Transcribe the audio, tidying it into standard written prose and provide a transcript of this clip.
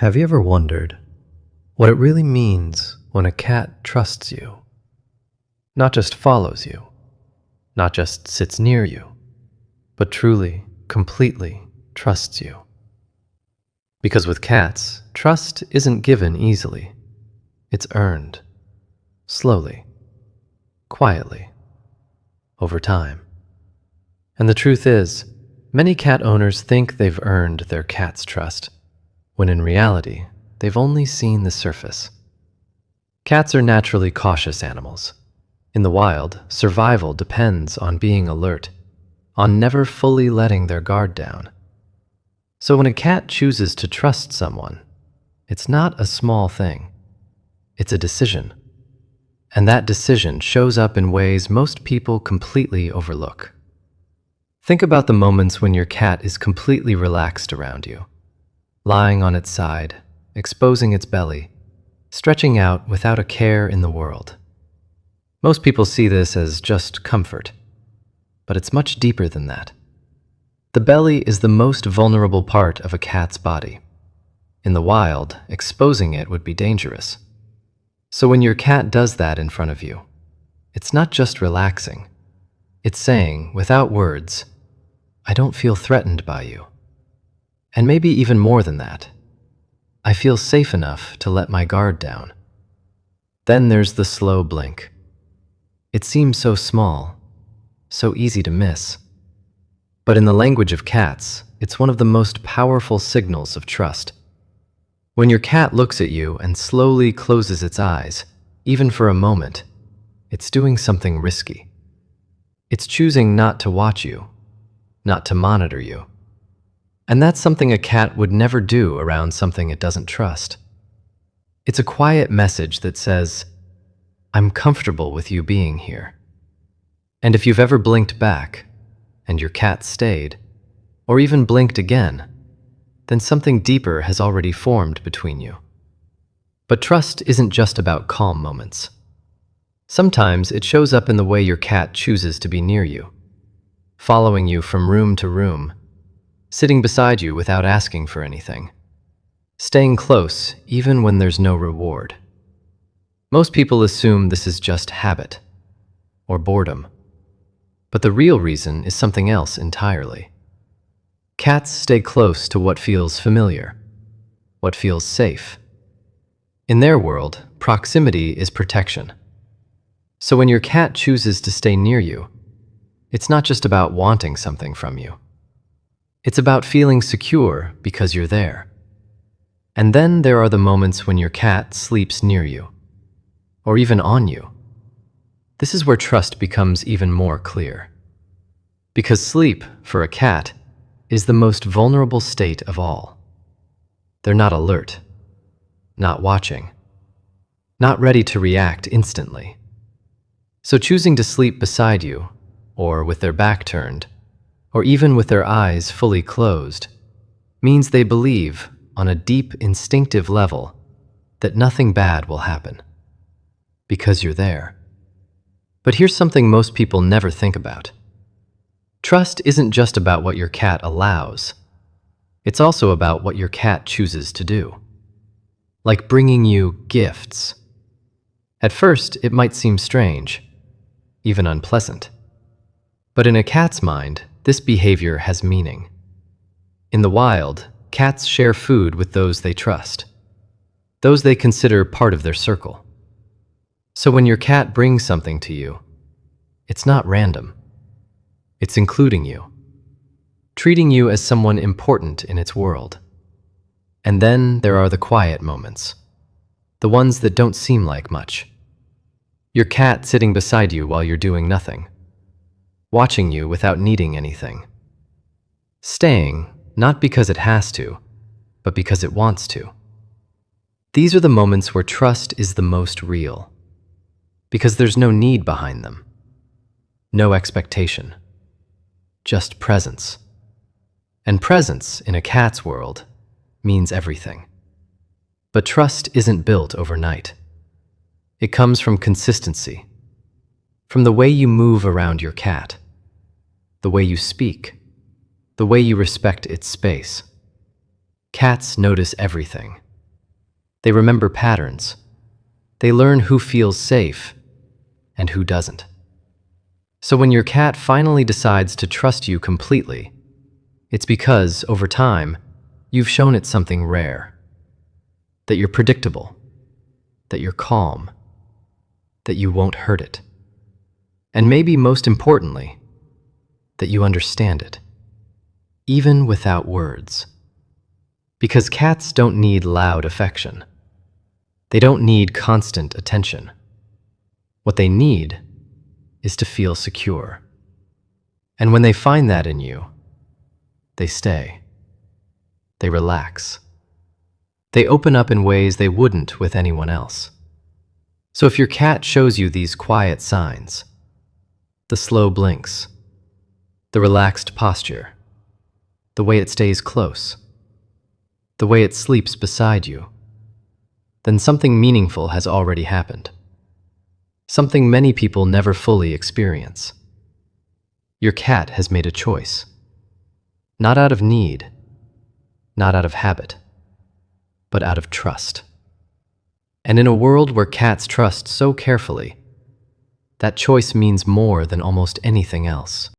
Have you ever wondered what it really means when a cat trusts you? Not just follows you, not just sits near you, but truly, completely trusts you. Because with cats, trust isn't given easily. It's earned, slowly, quietly, over time. And the truth is, many cat owners think they've earned their cat's trust, when in reality, they've only seen the surface. Cats are naturally cautious animals. In the wild, survival depends on being alert, on never fully letting their guard down. So when a cat chooses to trust someone, it's not a small thing. It's a decision. And that decision shows up in ways most people completely overlook. Think about the moments when your cat is completely relaxed around you, lying on its side, exposing its belly, stretching out without a care in the world. Most people see this as just comfort, but it's much deeper than that. The belly is the most vulnerable part of a cat's body. In the wild, exposing it would be dangerous. So when your cat does that in front of you, it's not just relaxing. It's saying, without words, I don't feel threatened by you. And maybe even more than that, I feel safe enough to let my guard down. Then there's the slow blink. It seems so small, so easy to miss. But in the language of cats, it's one of the most powerful signals of trust. When your cat looks at you and slowly closes its eyes, even for a moment, it's doing something risky. It's choosing not to watch you, not to monitor you. And that's something a cat would never do around something it doesn't trust. It's a quiet message that says, I'm comfortable with you being here. And if you've ever blinked back, and your cat stayed, or even blinked again, then something deeper has already formed between you. But trust isn't just about calm moments. Sometimes it shows up in the way your cat chooses to be near you, following you from room to room, sitting beside you without asking for anything, staying close even when there's no reward. Most people assume this is just habit or boredom, but the real reason is something else entirely. Cats stay close to what feels familiar, what feels safe. In their world, proximity is protection. So when your cat chooses to stay near you, it's not just about wanting something from you. It's about feeling secure because you're there. And then there are the moments when your cat sleeps near you, or even on you. This is where trust becomes even more clear. Because sleep, for a cat, is the most vulnerable state of all. They're not alert, not watching, not ready to react instantly. So choosing to sleep beside you, or with their back turned, or even with their eyes fully closed, means they believe, on a deep instinctive level, that nothing bad will happen, because you're there. But here's something most people never think about. Trust isn't just about what your cat allows. It's also about what your cat chooses to do. Like bringing you gifts. At first, it might seem strange, even unpleasant. But in a cat's mind, this behavior has meaning. In the wild, cats share food with those they trust, those they consider part of their circle. So when your cat brings something to you, it's not random. It's including you, treating you as someone important in its world. And then there are the quiet moments, the ones that don't seem like much. Your cat sitting beside you while you're doing nothing, watching you without needing anything. Staying, not because it has to, but because it wants to. These are the moments where trust is the most real, because there's no need behind them, no expectation, just presence. And presence in a cat's world means everything. But trust isn't built overnight. It comes from consistency, from the way you move around your cat, the way you speak, the way you respect its space. Cats notice everything. They remember patterns. They learn who feels safe and who doesn't. So when your cat finally decides to trust you completely, it's because, over time, you've shown it something rare. That you're predictable, that you're calm, that you won't hurt it. And maybe most importantly, that you understand it, even without words. Because cats don't need loud affection. They don't need constant attention. What they need is to feel secure. And when they find that in you, they stay. They relax. They open up in ways they wouldn't with anyone else. So if your cat shows you these quiet signs, the slow blinks, the relaxed posture, the way it stays close, the way it sleeps beside you, then something meaningful has already happened. Something many people never fully experience. Your cat has made a choice. Not out of need, not out of habit, but out of trust. And in a world where cats trust so carefully, that choice means more than almost anything else.